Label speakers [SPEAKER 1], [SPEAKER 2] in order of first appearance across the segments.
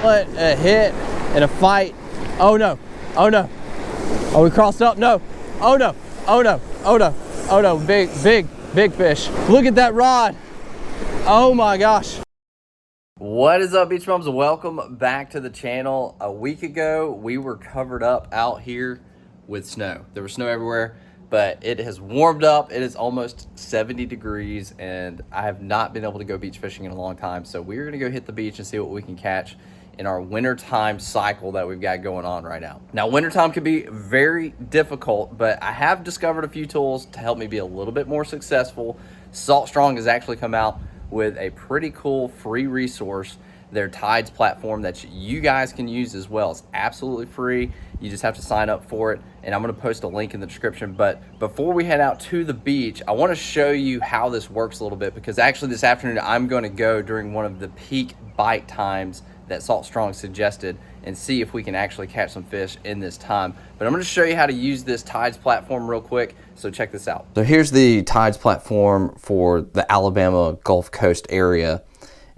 [SPEAKER 1] A hit and a fight. Oh no, oh no. Oh, we crossed up, no. Oh no, oh no, oh no, oh no, big fish. Look at that rod. Oh my gosh. What is up, beach bums? Welcome back to the channel. A week ago, we were covered up out here with snow. There was snow everywhere, but it has warmed up. It is almost 70 degrees, and I have not been able to go beach fishing in a long time. So we're gonna go hit the beach and see what we can catch in our wintertime cycle that we've got going on right now. Now, wintertime can be very difficult, but I have discovered a few tools to help me be a little bit more successful. Salt Strong has actually come out with a pretty cool free resource, their Tides platform, that you guys can use as well. It's absolutely free. You just have to sign up for it, and I'm gonna post a link in the description. But before we head out to the beach, I wanna show you how this works a little bit, because actually this afternoon I'm gonna go during one of the peak bite times that Salt Strong suggested and see if we can actually catch some fish in this time. But I'm gonna show you how to use this Tides platform real quick, so check this out. So here's the Tides platform for the Alabama Gulf Coast area,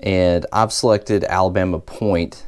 [SPEAKER 1] and I've selected Alabama Point,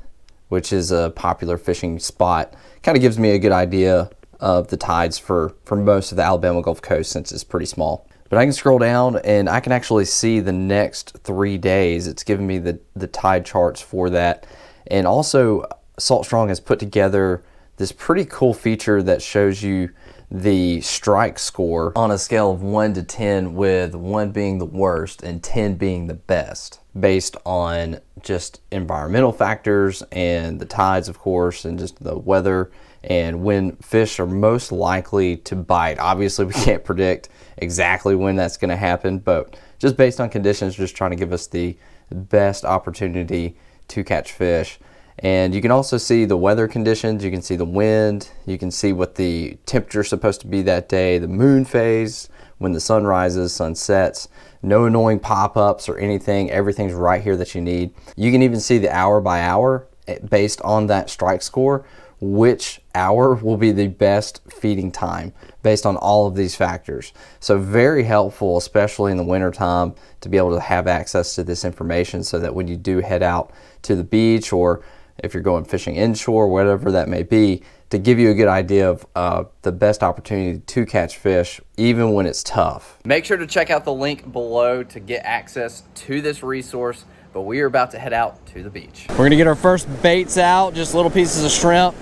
[SPEAKER 1] which is a popular fishing spot. Kind of gives me a good idea of the tides for most of the Alabama Gulf Coast, since it's pretty small. But I can scroll down and I can actually see the next 3 days. It's giving me the tide charts for that. And also, Salt Strong has put together this pretty cool feature that shows you the strike score on a scale of 1 to 10, with 1 being the worst and 10 being the best, based on just environmental factors and the tides, of course, and just the weather and when fish are most likely to bite. Obviously, we can't predict exactly when that's going to happen, but just based on conditions, just trying to give us the best opportunity to catch fish. And you can also see the weather conditions, you can see the wind, you can see what the temperature is supposed to be that day, the moon phase, when the sun rises, sun sets, no annoying pop-ups or anything. Everything's right here that you need. You can even see the hour by hour, based on that strike score, which hour will be the best feeding time based on all of these factors. So very helpful, especially in the wintertime, to be able to have access to this information, so that when you do head out to the beach, or if you're going fishing inshore, whatever that may be, to give you a good idea of the best opportunity to catch fish, even when it's tough. Make sure to check out the link below to get access to this resource, but we are about to head out to the beach. We're gonna get our first baits out, just little pieces of shrimp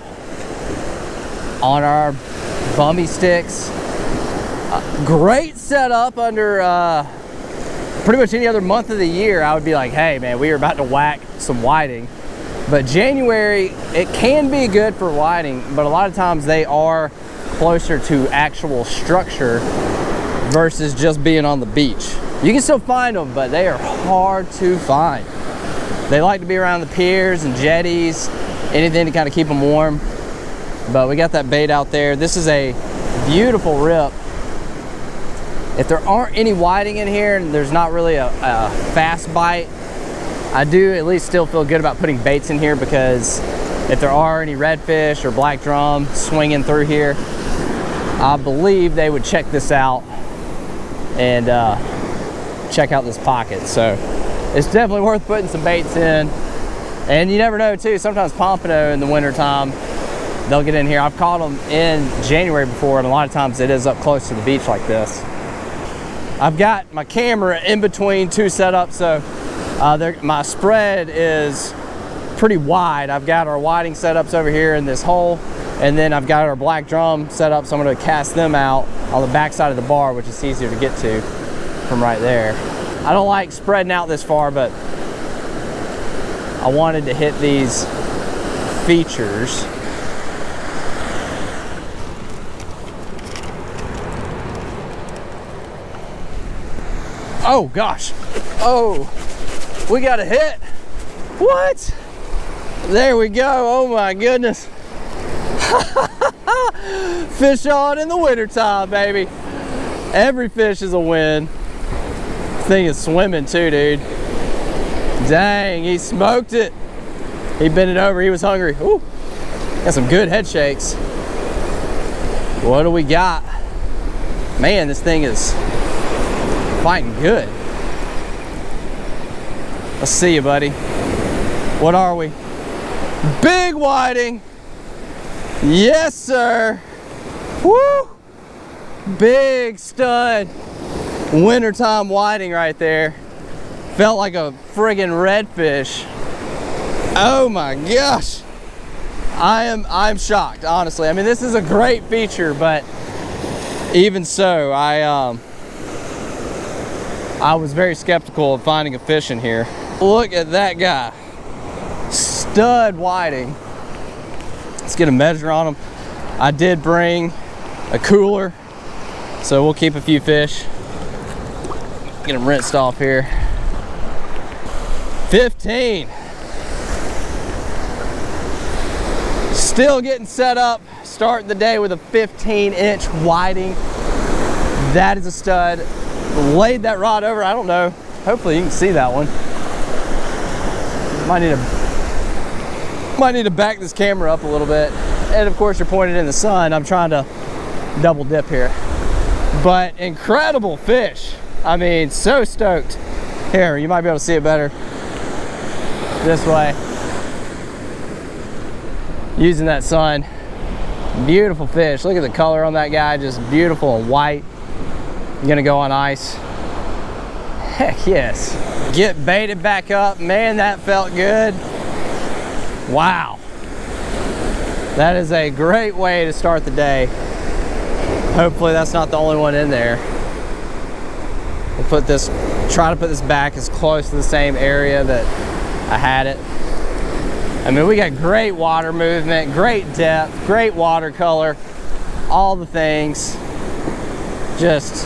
[SPEAKER 1] on our bummy sticks. Great setup under pretty much any other month of the year. I would be like, hey man, we are about to whack some whiting. But January, it can be good for whiting, but a lot of times they are closer to actual structure versus just being on the beach. You can still find them, but they are hard to find. They like to be around the piers and jetties, anything to kind of keep them warm. But we got that bait out there. This is a beautiful rip. If there aren't any whiting in here and there's not really a fast bite, I do at least still feel good about putting baits in here, because if there are any redfish or black drum swinging through here, I believe they would check this out and check out this pocket. So it's definitely worth putting some baits in. And you never know too, sometimes pompano in the wintertime, they'll get in here. I've caught them in January before, and a lot of times it is up close to the beach like this. I've got my camera in between two setups, so my spread is pretty wide. I've got our whiting setups over here in this hole, and then I've got our black drum set up, so I'm going to cast them out on the back side of the bar, which is easier to get to from right there. I don't like spreading out this far, but I wanted to hit these features. Oh gosh, oh, we got a hit. What? There we go. Oh my goodness. Fish on in the wintertime, baby. Every fish is a win. This thing is swimming too, dude. Dang, he smoked it. He bent it over, he was hungry. Ooh, got some good head shakes. What do we got? Man, this thing is fighting good. Let's see you, buddy. What are we? Big whiting. Yes, sir. Woo! Big stud. Wintertime whiting right there. Felt like a friggin' redfish. Oh my gosh. I'm shocked, honestly. I mean, this is a great feature, but even so, I was very skeptical of finding a fish in here. Look at that guy. Stud whiting. Let's get a measure on him. I did bring a cooler, so we'll keep a few fish. Get them rinsed off here. 15. Still getting set up. Starting the day with a 15-inch whiting. That is a stud. Laid that rod over. I don't know. Hopefully you can see that one. Might need to back this camera up a little bit. And of course you're pointed in the sun. I'm trying to double dip here. But incredible fish. I mean, so stoked. Here, you might be able to see it better this way. Using that sun. Beautiful fish. Look at the color on that guy. Just beautiful and white. Gonna go on ice. Heck yes. Get baited back up. Man, that felt good. Wow. That is a great way to start the day. Hopefully that's not the only one in there. We'll try to put this back as close to the same area that I had it. I mean, we got great water movement, great depth, great watercolor, all the things. Just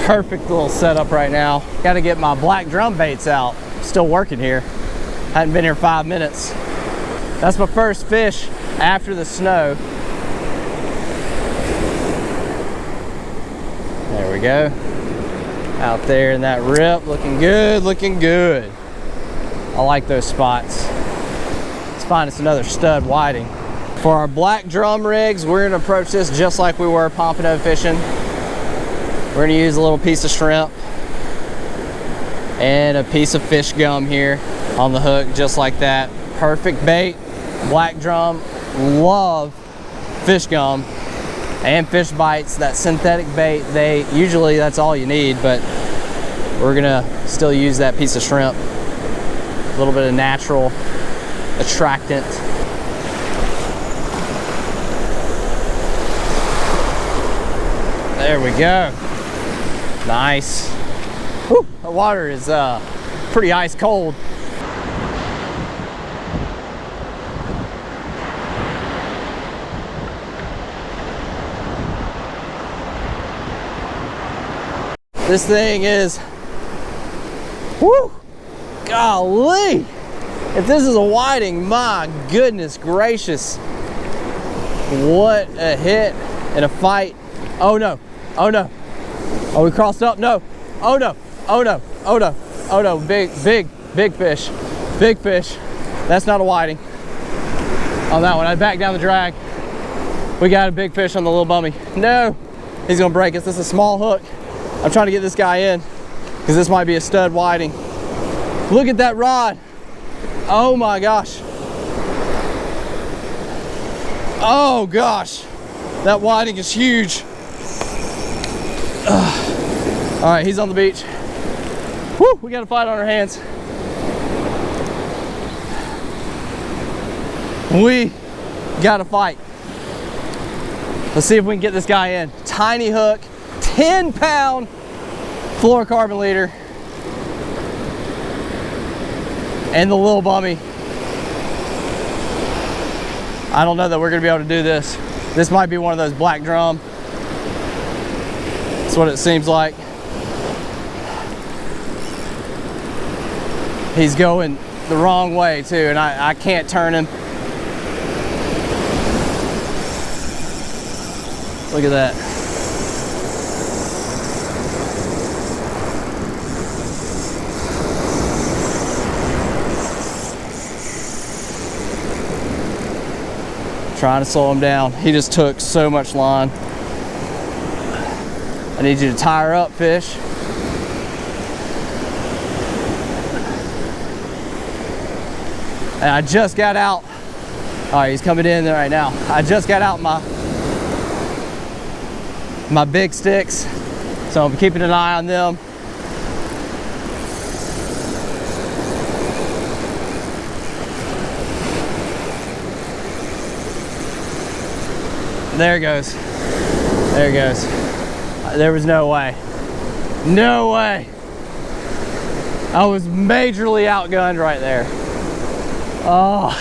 [SPEAKER 1] perfect little setup right now. Got to get my black drum baits out. Still working here. Hadn't been here 5 minutes. That's my first fish after the snow. There we go. Out there in that rip, looking good, looking good. I like those spots. Let's find us another stud whiting. For our black drum rigs, we're gonna approach this just like we were pompano fishing. We're gonna use a little piece of shrimp and a piece of fish gum here on the hook, just like that. Perfect bait. Black drum, love fish gum and fish bites. That synthetic bait, usually that's all you need, but we're gonna still use that piece of shrimp. A little bit of natural attractant. There we go. Nice. Whew, the water is pretty ice cold. This thing is, whoo, golly. If this is a whiting, my goodness gracious. What a hit and a fight. Oh no, oh no. Oh, we crossed up, no. Oh no, oh no, oh no, oh no. Big fish, big fish. That's not a whiting. On that one, I backed down the drag. We got a big fish on the little bummy. No, he's gonna break us. This is a small hook. I'm trying to get this guy in because this might be a stud whiting. Look at that rod. Oh my gosh. Oh gosh. That whiting is huge. All right, he's on the beach. Woo, we got a fight on our hands. We got a fight. Let's see if we can get this guy in. Tiny hook. 10-pound fluorocarbon leader and the little bummy. I don't know that we're gonna be able to do this. This might be one of those black drum. That's what it seems like. He's going the wrong way too, and I can't turn him. Look at that. Trying to slow him down. He just took so much line. I need you to tire up, fish. And I just got out. All right, he's coming in there right now. I just got out my big sticks, so I'm keeping an eye on them. There it goes. There it goes. There was no way. No way. I was majorly outgunned right there. Oh.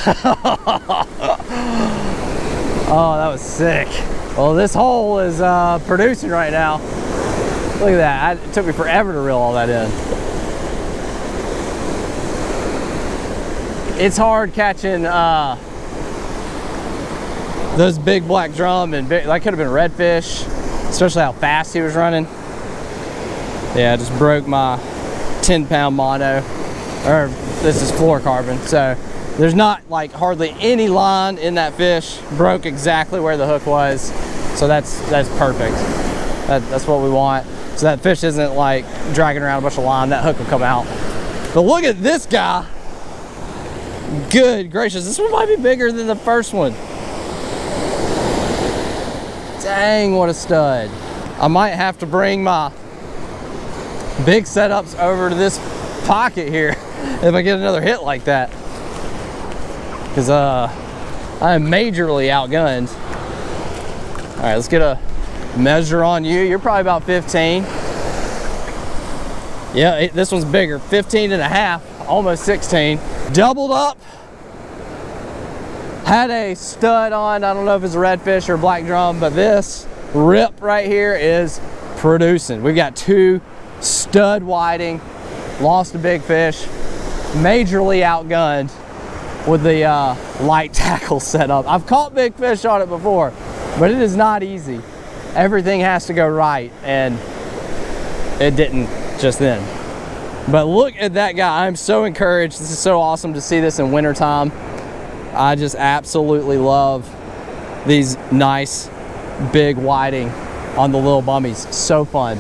[SPEAKER 1] Oh, that was sick. Well, this hole is producing right now. Look at that. It took me forever to reel all that in. It's hard catching those big black drum, and that could have been redfish, especially how fast he was running. Yeah, I just broke my 10-pound mono, or this is fluorocarbon, so there's not like hardly any line in that fish. Broke exactly where the hook was, so that's perfect. That's what we want. So that fish isn't like dragging around a bunch of line. That hook will come out. But look at this guy. Good gracious, this one might be bigger than the first one. Dang, what a stud. I might have to bring my big setups over to this pocket here if I get another hit like that. Because I am majorly outgunned. All right, let's get a measure on you. You're probably about 15. Yeah, this one's bigger, 15 and a half, almost 16. Doubled up. Had a stud on. I don't know if it's a redfish or a black drum, but this rip right here is producing. We've got 2 stud whiting, lost a big fish, majorly outgunned with the light tackle setup. I've caught big fish on it before, but it is not easy. Everything has to go right, and it didn't just then. But look at that guy. I'm so encouraged. This is so awesome to see this in wintertime. I just absolutely love these nice big whiting on the little bummies. So fun.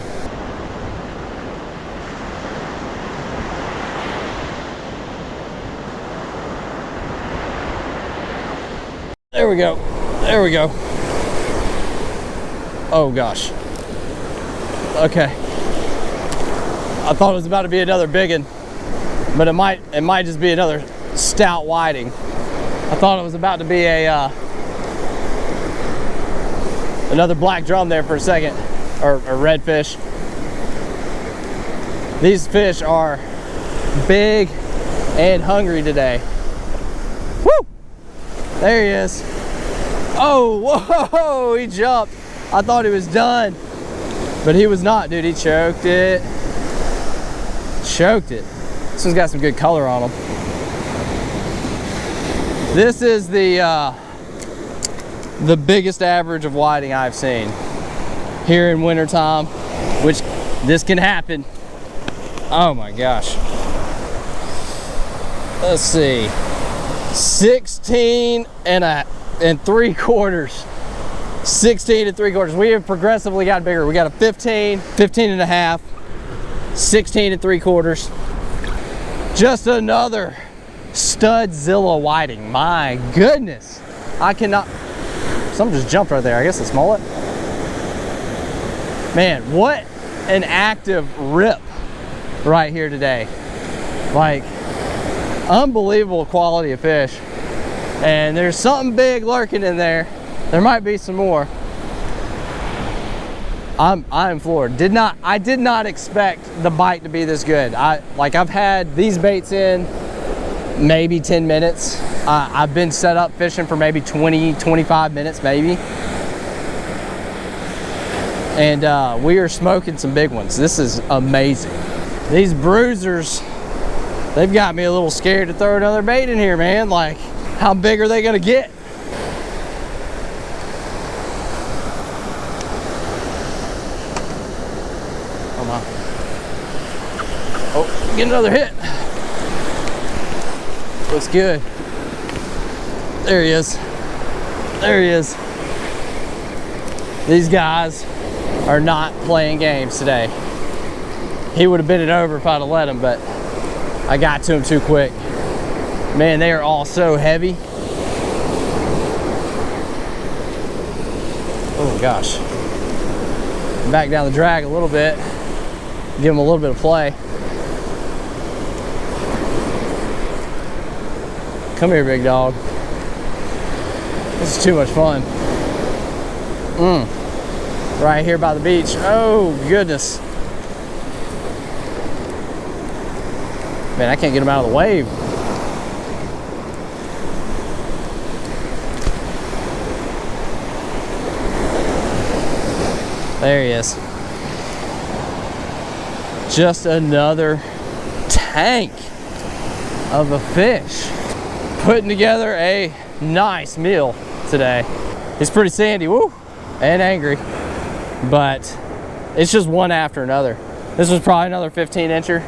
[SPEAKER 1] There we go. There we go. Oh gosh. Okay. I thought it was about to be another big one, but it might just be another stout whiting. I thought it was about to be a another black drum there for a second, or redfish. These fish are big and hungry today. Woo! There he is. Oh, whoa, he jumped. I thought he was done, but he was not, dude. He choked it. Choked it. This one's got some good color on him. This is the biggest average of whiting I've seen here in wintertime, which this can happen. Oh my gosh. Let's see. 16 and 3/4. 16 and 3/4. We have progressively got bigger. We got a 15, 15 and a half, 16 and 3/4. Just another Studzilla whiting. My goodness. I cannot. Something just jumped right there. I guess it's mullet. Man, what an active rip right here today. Like, unbelievable quality of fish. And there's something big lurking in there. There might be some more. I'm floored. I did not expect the bite to be this good. I've had these baits in maybe 10 minutes. I've been set up fishing for maybe 20, 25 minutes maybe. And we are smoking some big ones. This is amazing. These bruisers, they've got me a little scared to throw another bait in here, man. Like, how big are they gonna get? Come on. Oh, get another hit. Looks good. There he is. There he is. These guys are not playing games today. He would have been it over if I'd have let him, but I got to him too quick. Man, they are all so heavy. Oh gosh. Back down the drag a little bit. Give them a little bit of play. Come here, big dog. This is too much fun. Right here by the beach. Oh goodness. Man, I can't get him out of the wave. There he is. Just another tank of a fish. Putting together a nice meal today. He's pretty sandy, woo, and angry, but it's just one after another. This was probably another 15-incher.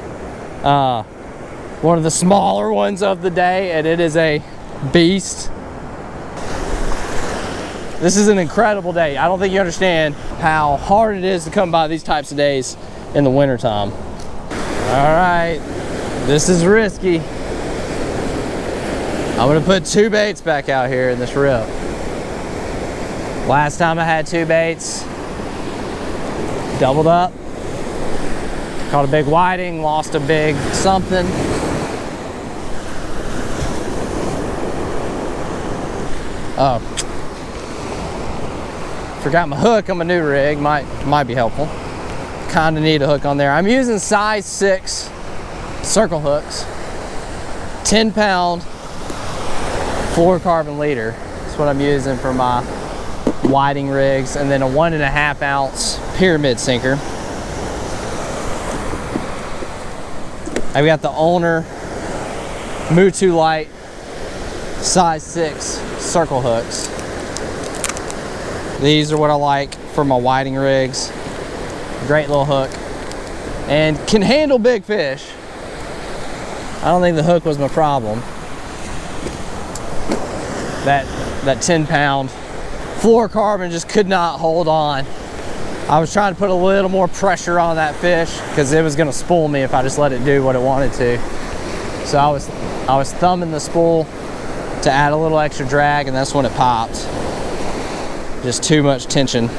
[SPEAKER 1] One of the smaller ones of the day, and it is a beast. This is an incredible day. I don't think you understand how hard it is to come by these types of days in the wintertime. All right, this is risky. I'm gonna put 2 baits back out here in this rip. Last time I had 2 baits, doubled up, caught a big whiting, lost a big something. Oh, forgot my hook on my new rig. Might be helpful. Kind of need a hook on there. I'm using size 6 circle hooks, 10-pound fluorocarbon leader. That's what I'm using for my whiting rigs, and then a 1.5 ounce pyramid sinker. I've got the Owner Mutu Light size 6 circle hooks. These are what I like for my whiting rigs. Great little hook, and can handle big fish. I don't think the hook was my problem. That 10-pound fluorocarbon just could not hold on. I was trying to put a little more pressure on that fish because it was going to spool me if I just let it do what it wanted to. So I was thumbing the spool to add a little extra drag, and that's when it popped. Just too much tension.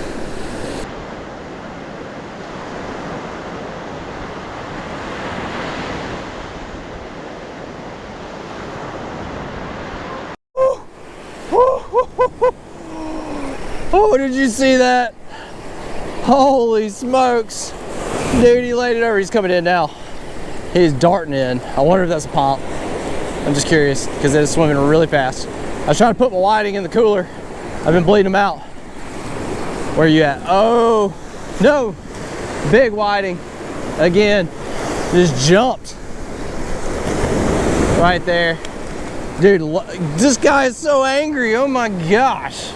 [SPEAKER 1] Oh, did you see that? Holy smokes. Dude, he laid it over. He's coming in now. He's darting in. I wonder if that's a pomp. I'm just curious because it is swimming really fast. I was trying to put my whiting in the cooler. I've been bleeding them out. Where are you at? Oh, no. Big whiting. Again, just jumped. Right there. Dude, this guy is so angry. Oh my gosh.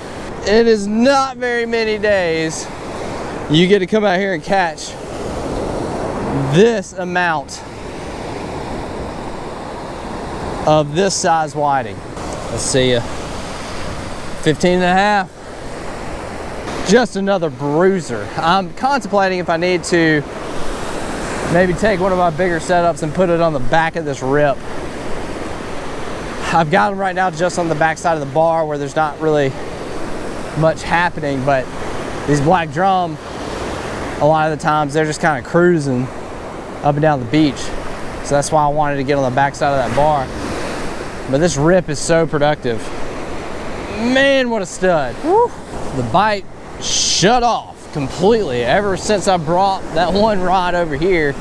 [SPEAKER 1] It is not very many days you get to come out here and catch this amount of this size whiting. Let's see ya. 15.5. Just another bruiser. I'm contemplating if I need to maybe take one of my bigger setups and put it on the back of this rip. I've got them right now just on the back side of the bar where there's not really much happening, but these black drum, a lot of the times they're just kind of cruising up and down the beach. So that's why I wanted to get on the back side of that bar. But this rip is so productive. Man, what a stud. Woo. The bite shut off completely ever since I brought that one rod over here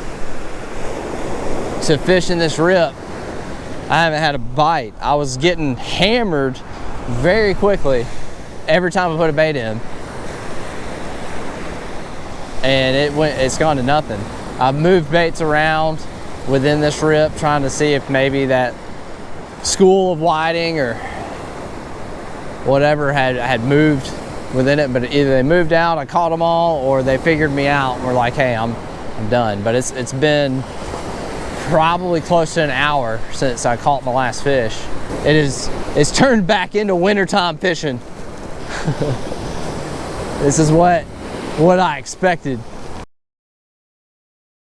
[SPEAKER 1] to fish in this rip. I haven't had a bite. I was getting hammered very quickly every time I put a bait in, and it's gone to nothing. I've moved baits around within this rip trying to see if maybe that school of whiting or whatever had moved within it, but either they moved out, I caught them all, or they figured me out and were like, hey, I'm done. But it's been probably close to an hour since I caught my last fish. It's turned back into wintertime fishing. This is what I expected.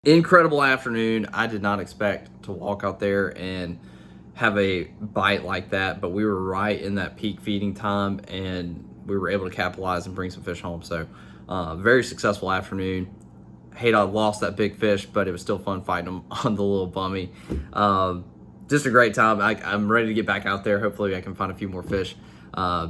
[SPEAKER 1] Incredible afternoon. I did not expect to walk out there and have a bite like that, but we were right in that peak feeding time and we were able to capitalize and bring some fish home. So very successful afternoon. Hate I lost that big fish, but it was still fun fighting them on the little bummy. Just a great time. I'm ready to get back out there. Hopefully I can find a few more fish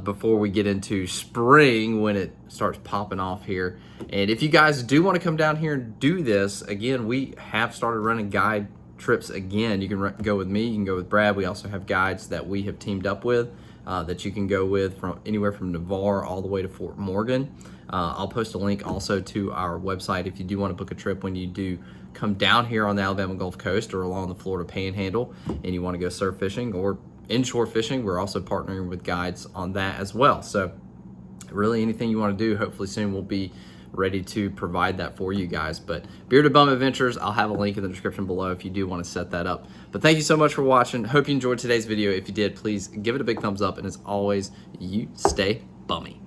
[SPEAKER 1] before we get into spring when it starts popping off here. And if you guys do want to come down here and do this, again, we have started running guide trips again. You can go with me, you can go with Brad. We also have guides that we have teamed up with that you can go with from anywhere from Navarre all the way to Fort Morgan. I'll post a link also to our website if you do want to book a trip when you do come down here on the Alabama Gulf Coast or along the Florida Panhandle and you want to go surf fishing or inshore fishing. We're also partnering with guides on that as well. So really anything you want to do, hopefully soon we'll be ready to provide that for you guys. But Bearded Bum Adventures, I'll have a link in the description below if you do want to set that up. But thank you so much for watching. Hope you enjoyed today's video. If you did, please give it a big thumbs up. And as always, you stay bummy.